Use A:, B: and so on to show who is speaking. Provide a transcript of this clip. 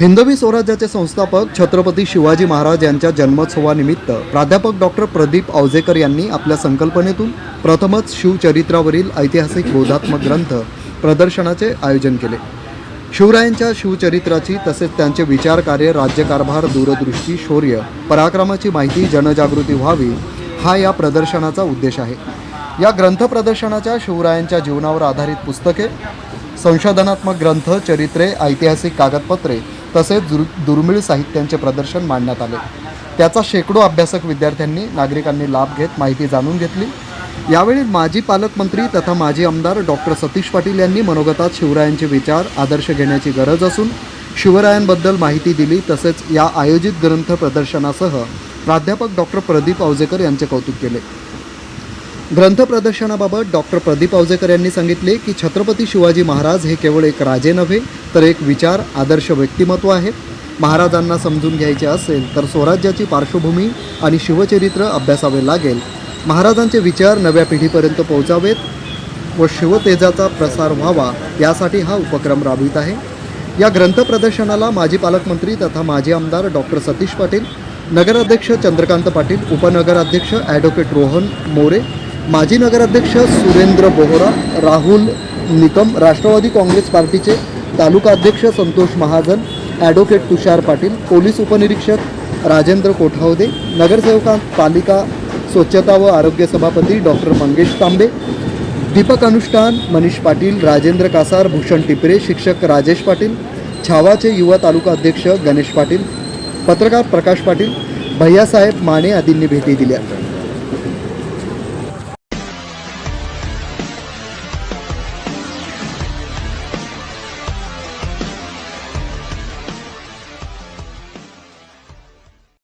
A: हिंदवी स्वराज्याचे संस्थापक छत्रपती शिवाजी महाराज यांच्या जन्मोत्सवानिमित्त प्राध्यापक डॉक्टर प्रदीप आवजेकर यांनी आपल्या संकल्पनेतून प्रथमच शिवचरित्रावरील ऐतिहासिक बोधात्मक ग्रंथ प्रदर्शनाचे आयोजन केले। शिवरायांच्या शिवचरित्राची तसेच त्यांचे विचारकार्य, राज्यकारभार, दूरदृष्टी, शौर्य, पराक्रमाची माहिती जनजागृती व्हावी हा या प्रदर्शनाचा उद्देश आहे। या ग्रंथ प्रदर्शनाच्या शिवरायांच्या जीवनावर आधारित पुस्तके, संशोधनात्मक ग्रंथ, चरित्रे, ऐतिहासिक कागदपत्रे तसेच दुर्मिळ साहित्यांचे प्रदर्शन मांडण्यात आले। त्याचा शेकडो अभ्यासक, विद्यार्थ्यांनी, नागरिकांनी लाभ घेत माहिती जाणून घेतली। यावेळी माजी पालकमंत्री तथा माजी आमदार डॉक्टर सतीश पाटील यांनी मनोगतात शिवरायांचे विचार, आदर्श घेण्याची गरज असून शिवरायांबद्दल माहिती दिली। तसेच या आयोजित ग्रंथ प्रदर्शनासह प्राध्यापक डॉक्टर प्रदीप आवजेकर यांचे कौतुक केले। ग्रंथ प्रदर्शनाबाबत डॉक्टर प्रदीप आवजेकर यांनी सांगितले की छत्रपती शिवाजी महाराज हे केवळ एक राजे नव्हे तर एक विचार, आदर्श व्यक्तिमत्व आहे। महाराजांना समजून घ्यायचे असेल तर स्वराज्याची पार्श्वभूमी आणि शिवचरित्र अभ्यासावे लागेल। महाराजांचे विचार नव्या पिढीपर्यंत पोहोचावेत व शिवतेजाचा प्रसार व्हावा यासाठी हा उपक्रम राबवित आहे। या ग्रंथ प्रदर्शनाला माजी पालकमंत्री तथा माजी आमदार डॉक्टर सतीश पाटील, नगराध्यक्ष चंद्रकांत पाटील, उपनगराध्यक्ष ॲडव्होकेट रोहन मोरे, माजी नगराध्यक्ष सुरेंद्र बोहरा, राहुल निकम, राष्ट्रवादी काँग्रेस पार्टीचे तालुका अध्यक्ष संतोष महाजन, ॲडव्होकेट तुषार पाटील, पोलीस उपनिरीक्षक राजेंद्र कोठावदे, नगरसेवका पालिका स्वच्छता व आरोग्य सभापती डॉक्टर मंगेश तांबे, दीपक अनुष्ठान मनीष पाटील, राजेंद्र कासार, भूषण टिपरे, शिक्षक राजेश पाटील, छावाचे युवा तालुका अध्यक्ष गणेश पाटील, पत्रकार प्रकाश पाटील, भैयासाहेब माने आदींनी भेटी दिल्या।